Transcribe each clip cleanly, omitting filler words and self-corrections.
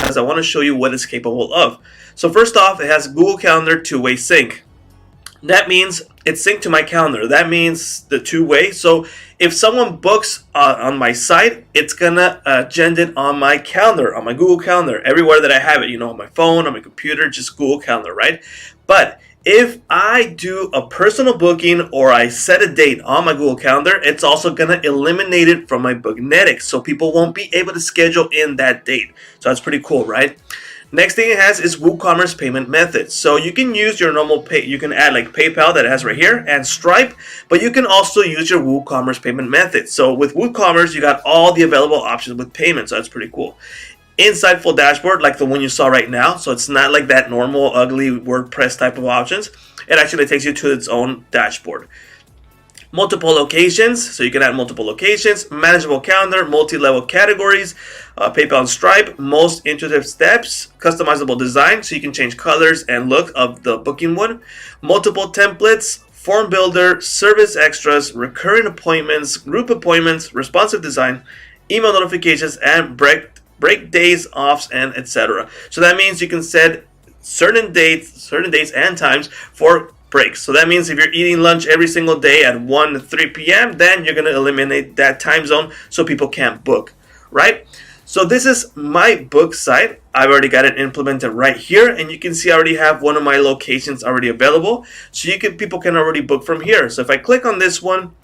because I want to show you what it's capable of. So first off, it has Google Calendar two-way sync. That means it's synced to my calendar. That means the two-way. So if someone books on my site, it's gonna agenda it on my calendar, on my Google Calendar, everywhere that I have it. On my phone, on my computer, just Google Calendar, right? But if I do a personal booking or I set a date on my Google Calendar, it's also gonna eliminate it from my Booknetic, so people won't be able to schedule in that date. So that's pretty cool, right? Next thing it has is WooCommerce payment methods. So you can use your normal pay. You can add like PayPal that it has right here and Stripe, but you can also use your WooCommerce payment methods. So with WooCommerce, you got all the available options with payments. So that's pretty cool. Insightful dashboard like the one you saw right now. So it's not like that normal ugly WordPress type of options. It actually takes you to its own dashboard. Multiple locations, so you can add multiple locations, manageable calendar, multi-level categories, PayPal and Stripe, most intuitive steps, customizable design, so you can change colors and look of the booking one, multiple templates, form builder, service extras, recurring appointments, group appointments, responsive design, email notifications, and break days, offs, and etc. So that means you can set certain dates and times for breaks. So that means if you're eating lunch every single day at 1 to 3 p.m., then you're going to eliminate that time zone so people can't book, right? So this is my book site. I've already got it implemented right here, and you can see I already have one of my locations already available. So people can already book from here. So if I click on this one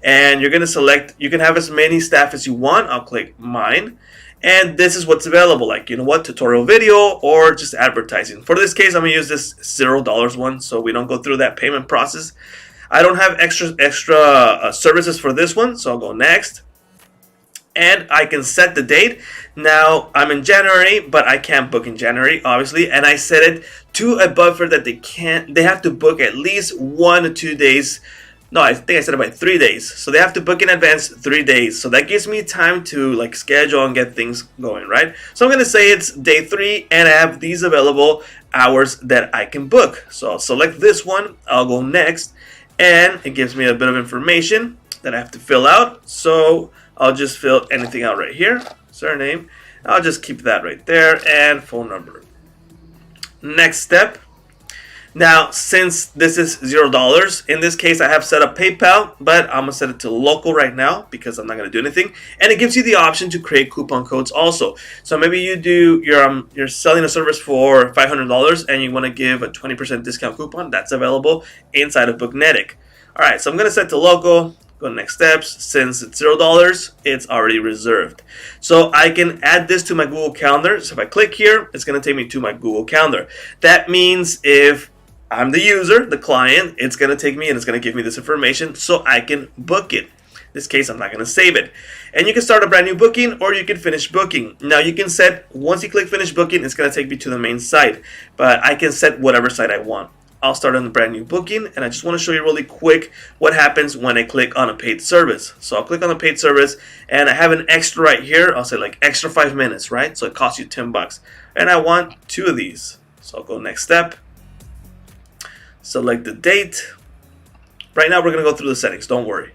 and you're going to select, you can have as many staff as you want. I'll click mine. And this is what's available, like, tutorial video or just advertising. For this case, I'm going to use this $0 one so we don't go through that payment process. I don't have extra services for this one, so I'll go next. And I can set the date. Now, I'm in January, but I can't book in January, obviously. And I set it to a buffer that they have to book at least 1 to 2 days. No, I think I said about 3 days. So they have to book in advance 3 days. So that gives me time to schedule and get things going, right? So I'm going to say it's day 3 and I have these available hours that I can book. So I'll select this one. I'll go next. And it gives me a bit of information that I have to fill out. So I'll just fill anything out right here. Surname. I'll just keep that right there. And phone number. Next step. Now, since this is $0, in this case I have set up PayPal, but I'm going to set it to local right now because I'm not going to do anything. And it gives you the option to create coupon codes also. So maybe you're selling a service for $500 and you want to give a 20% discount coupon. That's available inside of Booknetic. All right, so I'm going to set to local. Go to next steps. Since it's $0, it's already reserved. So I can add this to my Google Calendar. So if I click here, it's going to take me to my Google Calendar. That means if I'm the user, the client, it's going to take me and it's going to give me this information so I can book it. In this case, I'm not going to save it. And you can start a brand new booking or you can finish booking. Now you can set, once you click finish booking, it's going to take me to the main site. But I can set whatever site I want. I'll start on the brand new booking, and I just want to show you really quick what happens when I click on a paid service. So I'll click on the paid service and I have an extra right here. I'll say extra 5 minutes, right? So it costs you $10. And I want 2 of these. So I'll go next step. Select the date. Right now we're going to go through the settings, don't worry.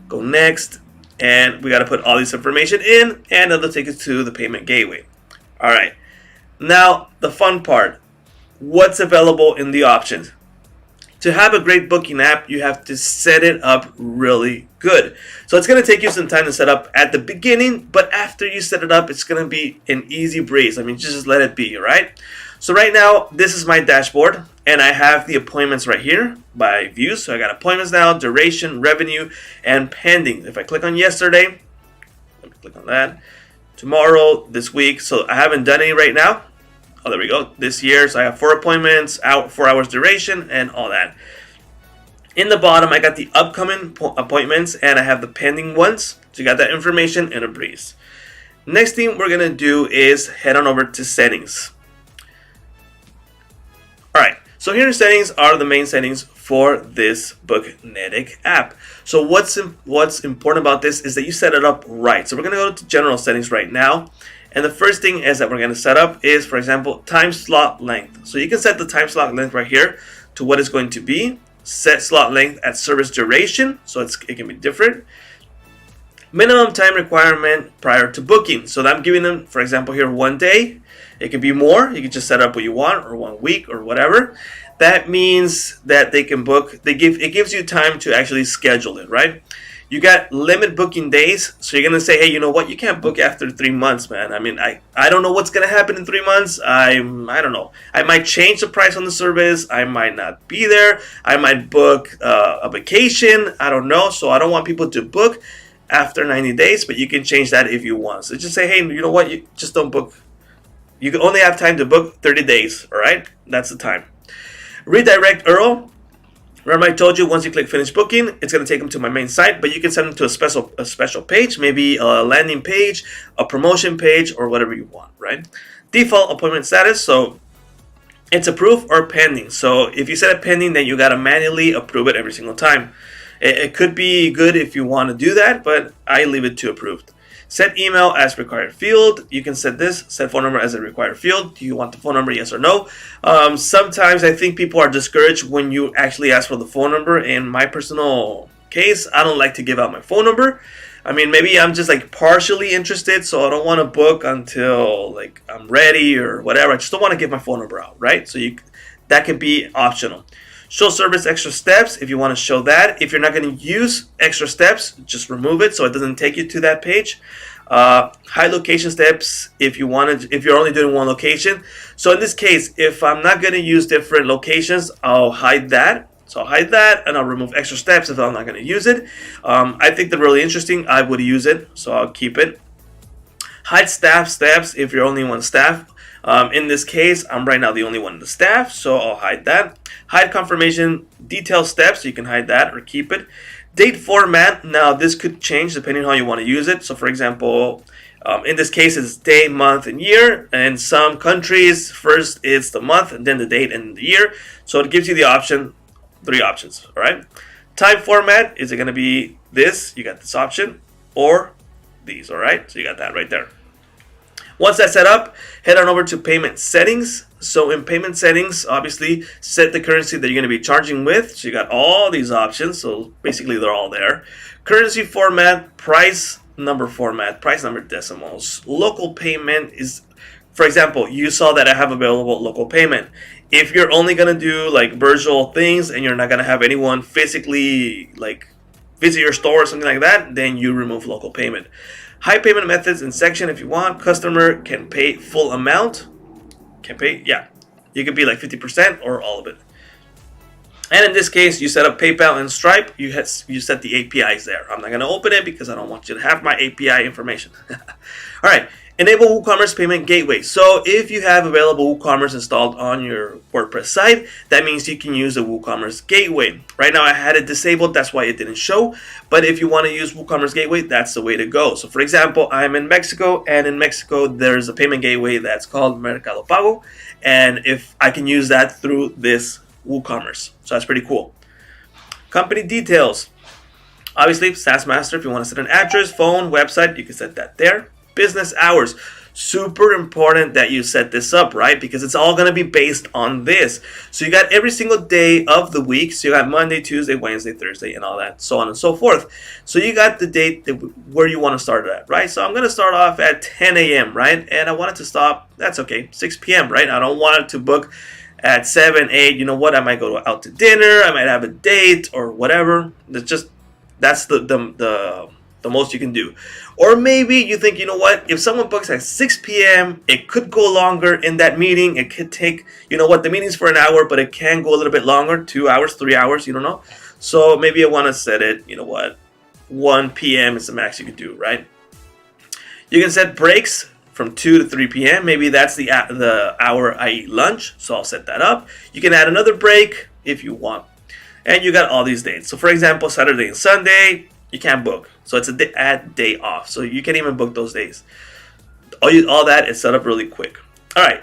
Go next, and we got to put all this information in, and it'll take us to the payment gateway. All right, now the fun part, what's available in the options. To have a great booking app, you have to set it up really good. So it's going to take you some time to set up at the beginning, but after you set it up, it's going to be an easy breeze. I mean, just let it be, right? So right now, this is my dashboard, and I have the appointments right here by views. So I got appointments now, duration, revenue, and pending. If I click on yesterday, let me click on that. Tomorrow, this week, so I haven't done any right now. Oh, there we go. This year, so I have 4 appointments, 4 hours duration, and all that. In the bottom, I got the upcoming appointments, and I have the pending ones. So you got that information in a breeze. Next thing we're going to do is head on over to settings. Alright, so here in settings are the main settings for this Booknetic app. So what's important about this is that you set it up right. So we're going to go to general settings right now. And the first thing is that we're going to set up is, for example, time slot length. So you can set the time slot length right here to what it's going to be. Set slot length at service duration, so it can be different. Minimum time requirement prior to booking. So I'm giving them, for example, here 1 day. It could be more. You can just set up what you want, or 1 week, or whatever. That means that they can book. It gives you time to actually schedule it, right? You got limit booking days, so you're gonna say, hey, you know what? You can't book after 3 months, man. I mean, I don't know what's gonna happen in 3 months. I don't know. I might change the price on the service. I might not be there. I might book a vacation. I don't know. So I don't want people to book after 90 days, but you can change that if you want. So just say, hey, you know what? You just don't book. You can only have time to book 30 days. All right, that's the time. Redirect URL. Remember I told you once you click finish booking, it's going to take them to my main site, but you can send them to a special page, maybe a landing page, a promotion page, or whatever you want, right? Default appointment status, so it's approved or pending. So if you set it pending, then you got to manually approve it every single time. It could be good if you want to do that, but I leave it to approved. Set email as required field. You can set this. Set phone number as a required field. Do you want the phone number, yes or no? Sometimes I think people are discouraged when you actually ask for the phone number. In my personal case, I don't like to give out my phone number. I mean, maybe I'm just like partially interested, so I don't want to book until like I'm ready or whatever. I just don't want to give my phone number out, right? So that can be optional. Show service extra steps if you want to show that. If you're not going to use extra steps, just remove it so it doesn't take you to that page. Hide location steps if you're only doing one location. So in this case, if I'm not going to use different locations, I'll hide that. So I'll hide that and I'll remove extra steps if I'm not going to use it. I think they're really interesting. I would use it, so I'll keep it. Hide staff steps if you're only one staff. In this case, I'm right now the only one in the staff, so I'll hide that. Hide confirmation detail steps, you can hide that or keep it. Date format, now this could change depending on how you want to use it. So for example, in this case it's day, month, and year. In some countries, first it's the month and then the date and the year. So it gives you the option, 3 options, all right? Time format, is it going to be this? You got this option, or these, all right? So you got that right there. Once that's set up, head on over to payment settings. So in payment settings, obviously set the currency that you're going to be charging with. So you got all these options. So basically they're all there. Currency format, price number format, price number decimals. Local payment is, for example, you saw that I have available local payment. If you're only going to do like virtual things and you're not going to have anyone physically like visit your store or something like that, then you remove local payment. High payment methods and section if you want. Customer can pay full amount. Can pay, yeah. You could be like 50% or all of it. And in this case, you set up PayPal and Stripe. You set the APIs there. I'm not going to open it because I don't want you to have my API information. All right. Enable WooCommerce Payment Gateway. So if you have available WooCommerce installed on your WordPress site, that means you can use the WooCommerce Gateway. Right now I had it disabled, that's why it didn't show. But if you want to use WooCommerce Gateway, that's the way to go. So for example, I'm in Mexico, and in Mexico there's a payment gateway that's called Mercado Pago. And if I can use that through this WooCommerce. So that's pretty cool. Company details. Obviously, SaaS Master, if you want to set an address, phone, website, you can set that there. Business hours. Super important that you set this up, right? Because it's all going to be based on this. So you got every single day of the week. So you got Monday, Tuesday, Wednesday, Thursday, and all that, so on and so forth. So you got the date where you want to start it at, right? So I'm going to start off at 10 a.m., right? And I want it to stop, that's okay, 6 p.m., right? I don't want it to book at 7, 8. You know what? I might go out to dinner. I might have a date or whatever. That's the most you can do. Or maybe you think, you know what, if someone books at 6 p.m., it could go longer in that meeting. It could take, you know what, the meeting's for an hour, but it can go a little bit longer, 2 hours, 3 hours, you don't know. So maybe I want to set it, you know what, 1 p.m. is the max you can do, right? You can set breaks from 2 to 3 p.m. Maybe that's the hour I eat lunch, so I'll set that up. You can add another break if you want. And you got all these dates. So for example, Saturday and Sunday, you can't book. So it's a day off. So you can't even book those days. All that is set up really quick. All right.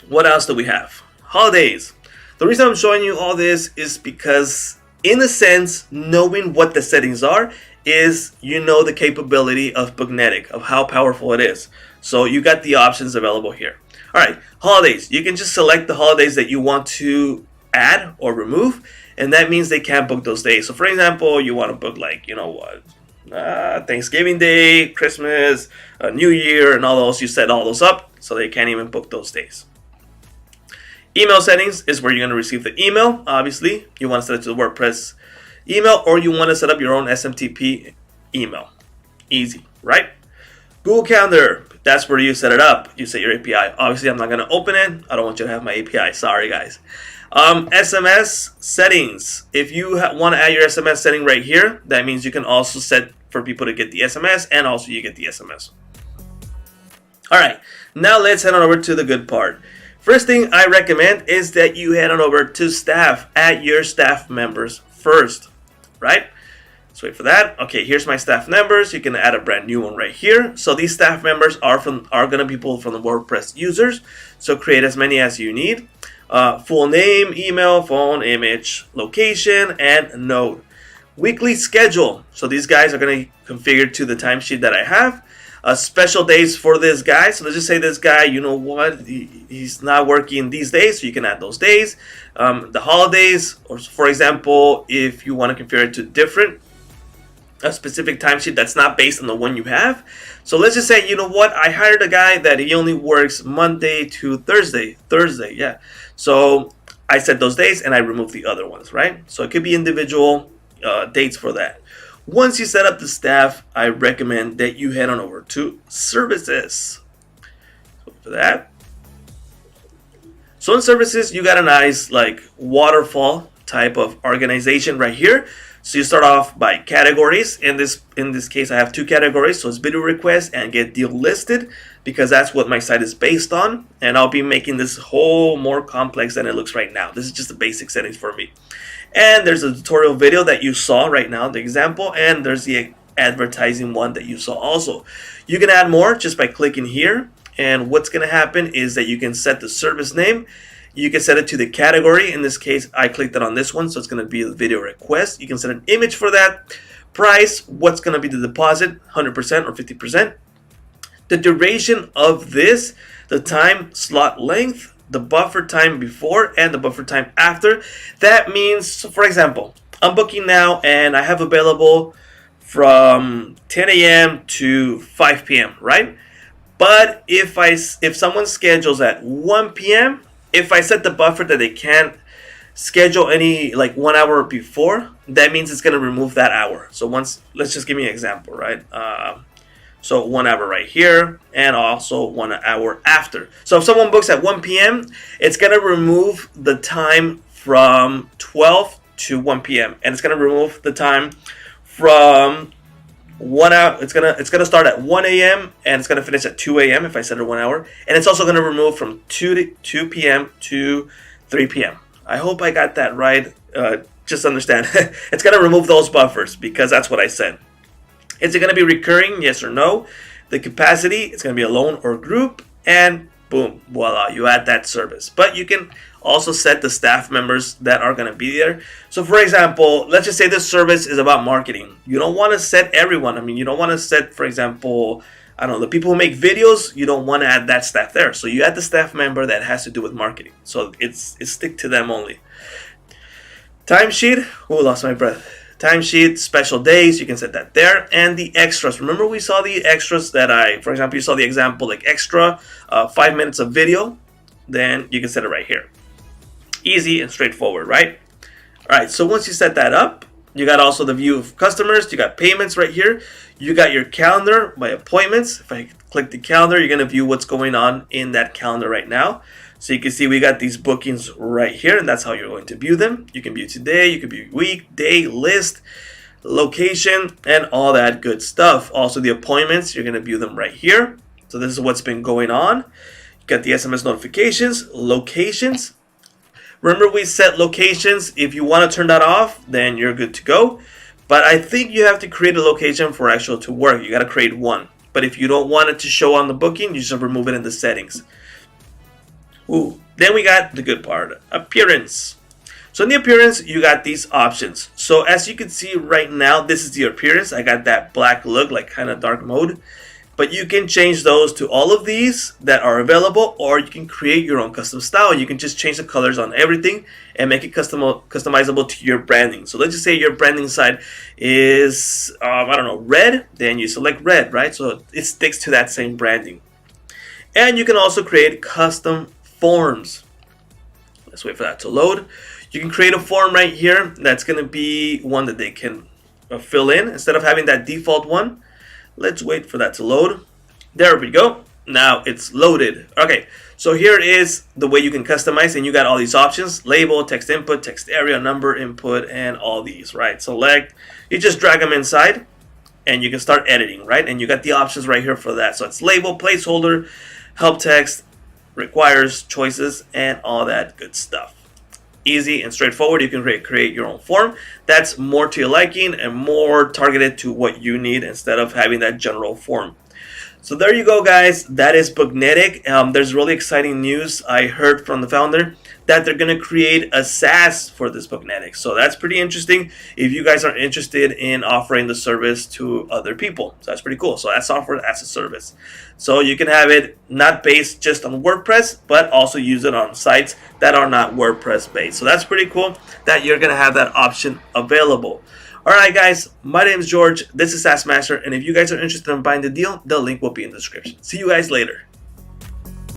What else do we have? Holidays. The reason I'm showing you all this is because, in a sense, knowing what the settings are is, you know, the capability of Booknetic, of how powerful it is. So you got the options available here. All right. Holidays. You can just select the holidays that you want to add or remove. And that means they can't book those days. So for example, you want to book like, you know what, Thanksgiving Day, Christmas, New Year, and all those. You set all those up so they can't even book those days. Email settings is where you're going to receive the email. Obviously, you want to set it to the WordPress email, or you want to set up your own SMTP email. Easy, right? Google Calendar, that's where you set it up. You set your API. Obviously, I'm not going to open it. I don't want you to have my API. Sorry, guys. SMS settings. If you want to add your SMS setting right here, that means you can also set for people to get the SMS, and also you get the SMS. All right, now let's head on over to the good part. First thing I recommend is that you head on over to staff. Add your staff members first, right? Let's wait for that. Okay, here's my staff members. You can add a brand new one right here. So these staff members are going to be pulled from the WordPress users. So create as many as you need. Full name, email, phone, image, location, and node. Weekly schedule. So these guys are going to configure to the timesheet that I have. Special days for this guy. So let's just say this guy, you know what, he's not working these days, so you can add those days. The holidays, or for example, if you want to configure it to a specific timesheet that's not based on the one you have. So let's just say, you know what, I hired a guy that he only works Monday to Thursday, yeah. So I set those days and I remove the other ones, right? So it could be individual dates for that. Once you set up the staff, I recommend that you head on over to services. So for that. So in services, you got a nice like waterfall type of organization right here. So you start off by categories. In this case, I have two categories. So it's video requests and get deal listed, because that's what my site is based on. And I'll be making this whole more complex than it looks right now. This is just the basic settings for me. And there's a tutorial video that you saw right now, the example, and there's the advertising one that you saw also. You can add more just by clicking here. And what's going to happen is that you can set the service name. You can set it to the category. In this case, I clicked it on this one, so it's going to be the video request. You can set an image for that. Price, what's going to be the deposit, 100% or 50%. The duration of this, the time slot length, the buffer time before and the buffer time after. That means, for example, I'm booking now and I have available from 10 a.m. to 5 p.m., right? But if someone schedules at 1 p.m., if I set the buffer that they can't schedule any like 1 hour before, that means it's going to remove that hour. So let's just give me an example, right? So 1 hour right here, and also 1 hour after. So if someone books at 1 p.m., it's going to remove the time from 12 to 1 p.m. And it's going to remove the time from 1 hour. It's gonna start at 1 a.m. and it's going to finish at 2 a.m. if I set it 1 hour. And it's also going to remove from 2 p.m. to 3 p.m. I hope I got that right. Just understand, it's going to remove those buffers because that's what I said. Is it going to be recurring? Yes or no? The capacity, it's going to be alone or group, and boom, voila, you add that service. But you can also set the staff members that are going to be there. So for example, let's just say this service is about marketing. You don't want to set everyone. I mean, you don't want to set, for example, I don't know, the people who make videos, you don't want to add that staff there. So you add the staff member that has to do with marketing. So it's stick to them only. Timesheet, lost my breath. Timesheet, special days, you can set that there. And the extras. Remember we saw the extras that for example, you saw the example like extra, 5 minutes of video. Then you can set it right here. Easy and straightforward, right? All right, so once you set that up, you got also the view of customers. You got payments right here. You got your calendar by appointments. If I click the calendar, you're going to view what's going on in that calendar right now. So you can see we got these bookings right here, and that's how you're going to view them. You can view today, you can view week, day, list, location, and all that good stuff. Also the appointments, you're going to view them right here. So this is what's been going on. You got the SMS notifications, locations. Remember we set locations. If you want to turn that off, then you're good to go. But I think you have to create a location for actual to work. You got to create one. But if you don't want it to show on the booking, you just remove it in the settings. Then we got the good part, appearance. So in the appearance, you got these options. So as you can see right now, this is the appearance. I got that black look, like kind of dark mode. But you can change those to all of these that are available, or you can create your own custom style. You can just change the colors on everything and make it customizable to your branding. So let's just say your branding site is, I don't know, red, then you select red, right? So it sticks to that same branding. And you can also create custom forms. Let's wait for that to load. You can create a form right here that's going to be one that they can fill in instead of having that default one. Let's wait for that to load. There we go. Now it's loaded. Okay, so here is the way you can customize, and you got all these options: label, text input, text area, number input, and all these, right? Select, you just drag them inside and you can start editing, right? And you got the options right here for that. So it's label, placeholder, help text, requires, choices, and all that good stuff. Easy and straightforward. You can create your own form that's more to your liking and more targeted to what you need instead of having that general form. So there you go, guys. That is Booknetic. There's really exciting news. I heard from the founder that they're going to create a SaaS for this Booknetic. So that's pretty interesting if you guys are interested in offering the service to other people. So that's pretty cool. So that's software as a service. So you can have it not based just on WordPress, but also use it on sites that are not WordPress based. So that's pretty cool that you're going to have that option available. Alright guys, my name is George, this is SaaS Master, and if you guys are interested in buying the deal, the link will be in the description. See you guys later.